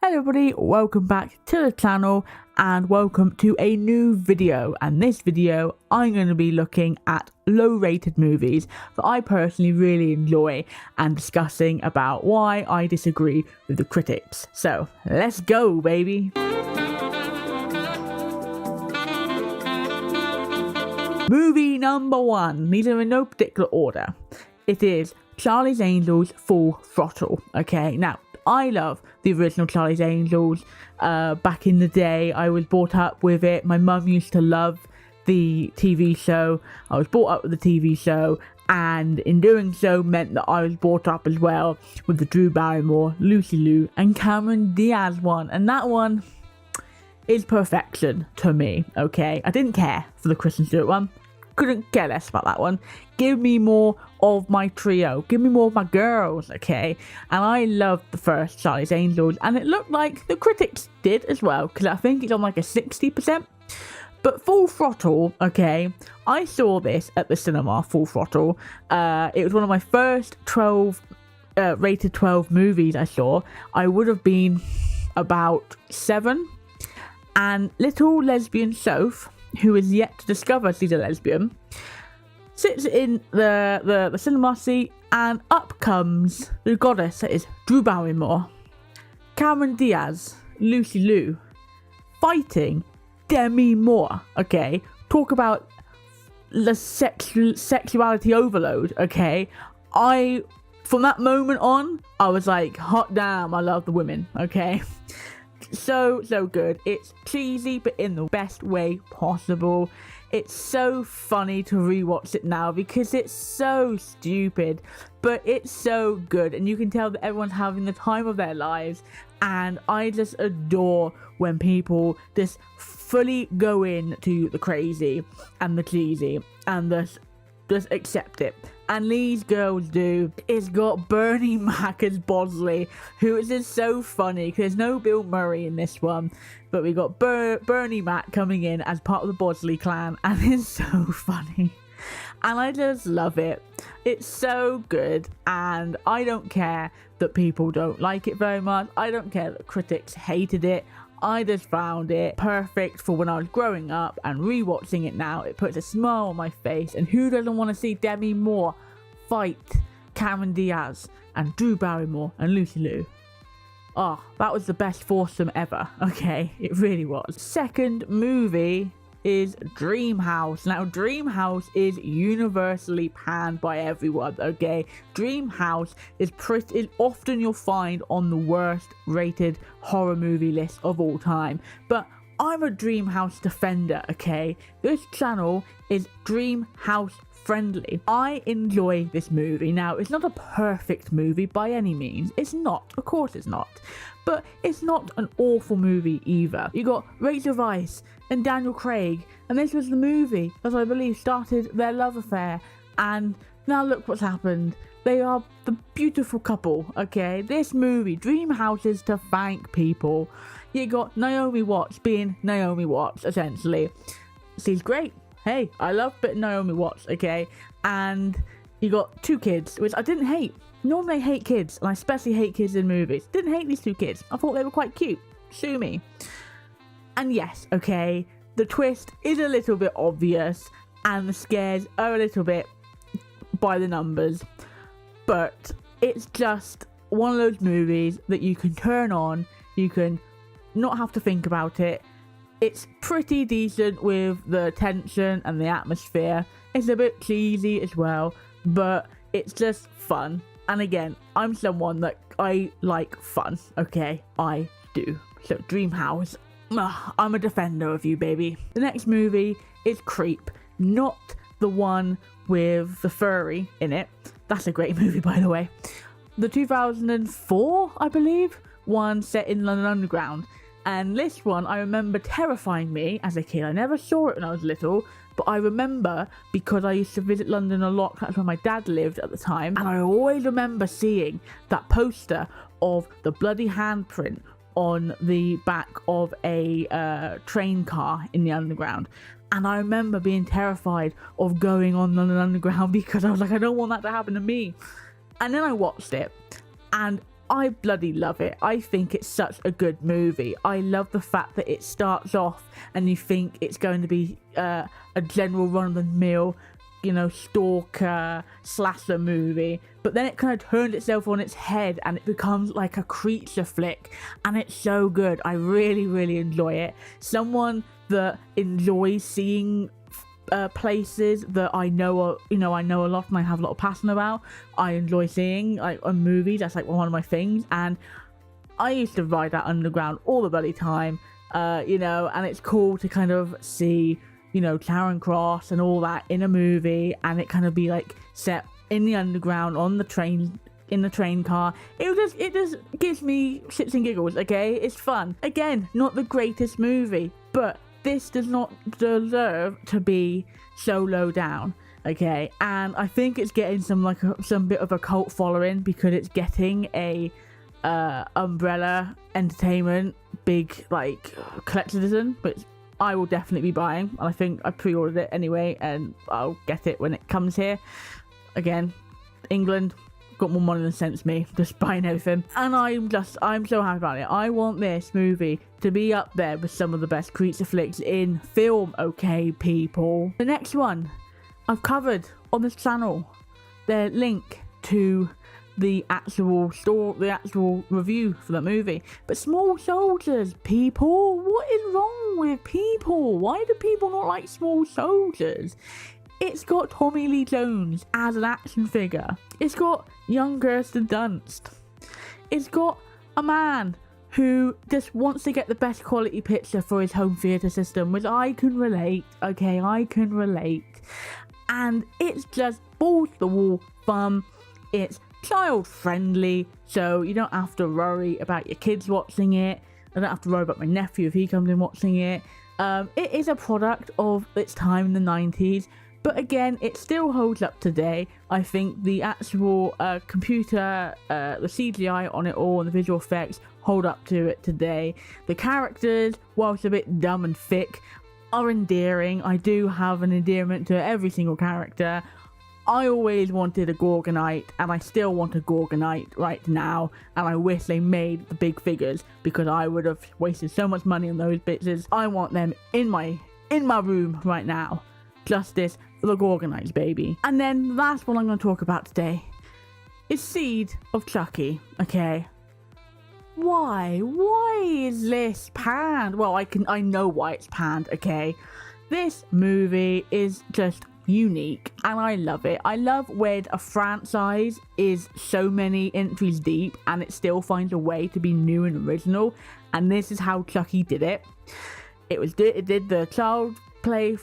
Hello everybody, welcome back to the channel and welcome to a new video. And this video I'm going to be looking at low rated movies that I personally really enjoy and discussing about why I disagree with the critics. So let's go baby! Movie number one, these are in no particular order. It is Charlie's Angels Full Throttle. Okay, now I love the original Charlie's Angels. Back in the day, I was brought up with it. My mum used to love the TV show. I was brought up with the TV show, and in doing so meant that I was brought up as well with the Drew Barrymore, Lucy Liu, and Cameron Diaz one. And that one is perfection to me, okay? I didn't care for the Kristen Stewart one. Couldn't care less about that one. Give me more of my trio. Give me more of my girls, okay? And I loved the first Charlie's Angels, and it looked like the critics did as well, because I think it's on like a 60%. But Full Throttle, okay, I saw this at the cinema, Full Throttle. It was one of my first rated 12 movies I saw. I would have been about 7. And little lesbian Soph, who is yet to discover she's a lesbian, sits in the cinema seat, and up comes the goddess that is Drew Barrymore, Cameron Diaz, Lucy Liu, fighting Demi Moore. Okay, talk about the sexuality overload. Okay, from that moment on, I was like, hot damn, I love the women. Okay. So good. It's cheesy but in the best way possible. It's so funny to rewatch it now because it's so stupid, but it's so good, and you can tell that everyone's having the time of their lives. And I just adore when people just fully go into the crazy and the cheesy and just accept it. And these girls do. It's got Bernie Mac as Bosley, who is just so funny because there's no Bill Murray in this one, but we got Bernie Mac coming in as part of the Bosley clan, and it's so funny. And I just love it. It's so good, and I don't care that people don't like it very much. I don't care that critics hated it. I just found it perfect for when I was growing up, and rewatching it now, it puts a smile on my face. And who doesn't want to see Demi Moore fight Cameron Diaz and Drew Barrymore and Lucy Liu? Oh, that was the best foursome ever. Okay, it really was. Second movie is Dream House. Now, Dream House is universally panned by everyone, okay? Dream House is often you'll find on the worst rated horror movie list of all time. But I'm a Dream House defender, okay? This channel is Dream House friendly. I enjoy this movie. Now, it's not a perfect movie by any means. It's not. Of course it's not. But it's not an awful movie either. You got Rachel Weisz and Daniel Craig, and this was the movie that I believe started their love affair, and now look what's happened. They are the beautiful couple, okay? This movie, Dream House, is to thank people. You got Naomi Watts being Naomi Watts, essentially. She's great. Hey, I love bit Naomi Watts, okay? And you got 2 kids, which I didn't hate. Normally I hate kids, and I especially hate kids in movies. Didn't hate these 2 kids. I thought they were quite cute. Sue me. And yes, okay, the twist is a little bit obvious, and the scares are a little bit by the numbers. But it's just one of those movies that you can turn on, you can not have to think about it. It's pretty decent with the tension and the atmosphere. It's a bit cheesy as well, but it's just fun. And again, I'm someone that I like fun, okay? I do. So Dream House, I'm a defender of you, baby. The next movie is Creep, not the one with the furry in it. That's a great movie, by the way. The 2004, I believe, one set in London Underground. And this one, I remember terrifying me as a kid. I never saw it when I was little, but I remember because I used to visit London a lot. That's where my dad lived at the time. And I always remember seeing that poster of the bloody handprint on the back of a train car in the Underground. And I remember being terrified of going on London Underground because I was like, I don't want that to happen to me. And then I watched it, and I bloody love it. I think it's such a good movie. I love the fact that it starts off and you think it's going to be a general run-of-the-mill, stalker slasher movie, but then it kind of turns itself on its head and it becomes like a creature flick, and it's so good. I really, really enjoy it. Someone that enjoys seeing places that I know I know a lot and I have a lot of passion about. I enjoy seeing movies. That's like one of my things, and I used to ride that underground all the bloody time, and it's cool to kind of see Charing Cross and all that in a movie, and it kind of be like set in the underground on the train, in the train car. It just gives me shits and giggles. Okay, it's fun. Again, not the greatest movie, but this does not deserve to be so low down, okay? And I think it's getting some bit of a cult following because it's getting a Umbrella Entertainment big collector's edition, which I will definitely be buying. And I think I pre-ordered it anyway, and I'll get it when it comes here. Again, England got more money than sense me, just buying everything, and I'm so happy about it. I want this movie to be up there with some of the best creature flicks in film, okay, people. The next one I've covered on this channel, the link to the actual review for the movie. But Small Soldiers, people, what is wrong with people? Why do people not like Small Soldiers? It's got Tommy Lee Jones as an action figure. It's got young Kirsten Dunst. It's got a man who just wants to get the best quality picture for his home theatre system, which I can relate, okay, I can relate. And it's just balls to the wall fun. It's child friendly, so you don't have to worry about your kids watching it. I don't have to worry about my nephew if he comes in watching it. It is a product of its time in the 90s. But again, it still holds up today. I think the actual computer, the CGI on it all, and the visual effects hold up to it today. The characters, whilst a bit dumb and thick, are endearing. I do have an endearment to every single character. I always wanted a Gorgonite, and I still want a Gorgonite right now. And I wish they made the big figures, because I would have wasted so much money on those bitches. I want them in my room right now. Justice for the Gorgonites, baby. And then the last one I'm going to talk about today is Seed of Chucky, okay? Why? Why is this panned? Well, I know why it's panned, okay? This movie is just unique, and I love it. I love when a franchise is so many entries deep and it still finds a way to be new and original, and this is how Chucky did it. It did the Child Play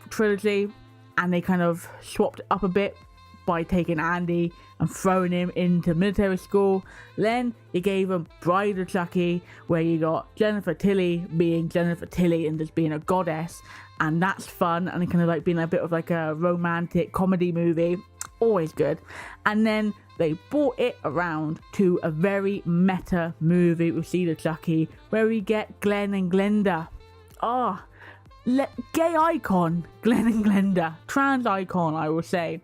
trilogy, and they kind of swapped up a bit by taking Andy and throwing him into military school. Then you gave him Bride of Chucky, where you got Jennifer Tilly being Jennifer Tilly and just being a goddess, and that's fun, and it kind of being a bit of a romantic comedy movie, always good. And then they brought it around to a very meta movie with Seed of Chucky, where we get Glenn and Glenda. Gay icon, Glenn and Glenda, trans icon, I will say.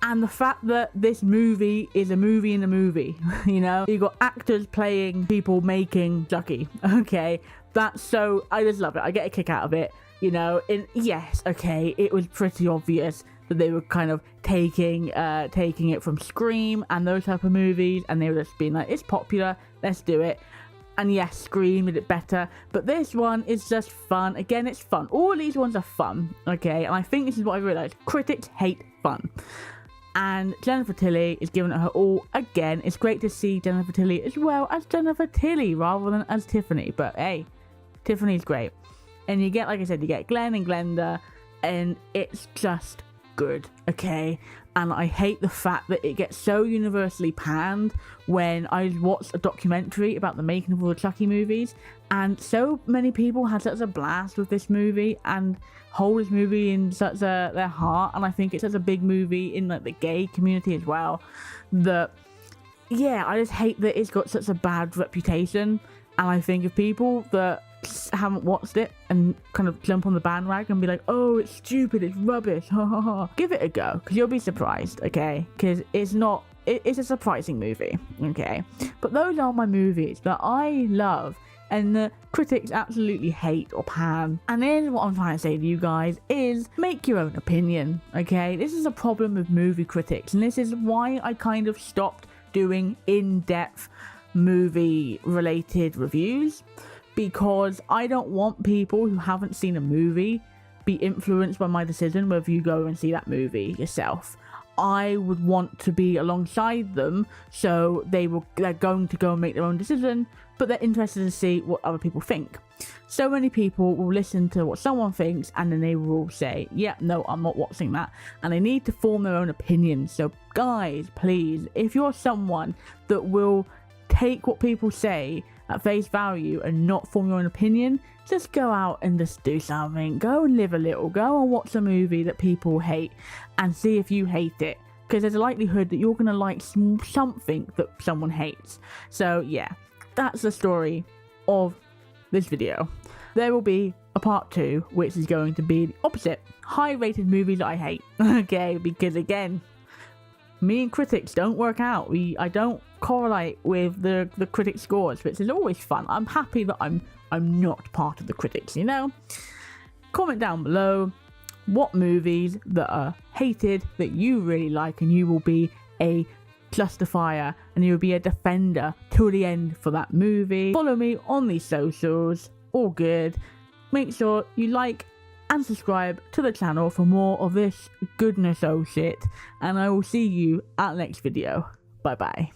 And the fact that this movie is a movie in a movie, you got actors playing people making Chucky, okay, that's so, I just love it. I get a kick out of it, yes, okay, it was pretty obvious that they were kind of taking it from Scream and those type of movies, and they were just being like, it's popular, let's do it. And yes, Scream did it better, but this one is just fun. Again, it's fun. All these ones are fun, okay? And I think this is what I realised. Critics hate fun. And Jennifer Tilly is giving it her all again. It's great to see Jennifer Tilly as well as Jennifer Tilly rather than as Tiffany. But hey, Tiffany's great. And you get, like I said, you get Glenn and Glenda, and it's just good, okay? And I hate the fact that it gets so universally panned when I watched a documentary about the making of all the Chucky movies, and so many people had such a blast with this movie and hold this movie in such their heart, and I think it's such a big movie in the gay community as well, that yeah, I just hate that it's got such a bad reputation. And I think if people that haven't watched it and kind of jump on the bandwagon and be like, oh, it's stupid, it's rubbish, ha ha ha, give it a go, because you'll be surprised, okay? Because it's not it's a surprising movie, okay? But those are my movies that I love and the critics absolutely hate or pan. And here's what I'm trying to say to you guys is make your own opinion, okay? This is a problem with movie critics, and this is why I kind of stopped doing in-depth movie related reviews, because I don't want people who haven't seen a movie be influenced by my decision whether you go and see that movie yourself. I would want to be alongside them, so they're going to go and make their own decision, but they're interested to see what other people think. So many people will listen to what someone thinks and then they will say, yeah, no, I'm not watching that, and they need to form their own opinion. So guys, please, if you're someone that will take what people say at face value and not form your own opinion, just go out and just do something. Go and live a little. Go and watch a movie that people hate and see if you hate it, because there's a likelihood that you're going to like something that someone hates. So yeah, that's the story of this video. There will be a part 2, which is going to be the opposite. High rated movies that I hate. Okay, because again, me and critics don't work out. I don't correlate with the critic scores, which is always fun. I'm happy that I'm not part of the critics, you know? Comment down below what movies that are hated that you really like, and you will be a justifier and you will be a defender till the end for that movie. Follow me on these socials, all good. Make sure you like and subscribe to the channel for more of this goodness oh shit, and I will see you at the next video. Bye bye.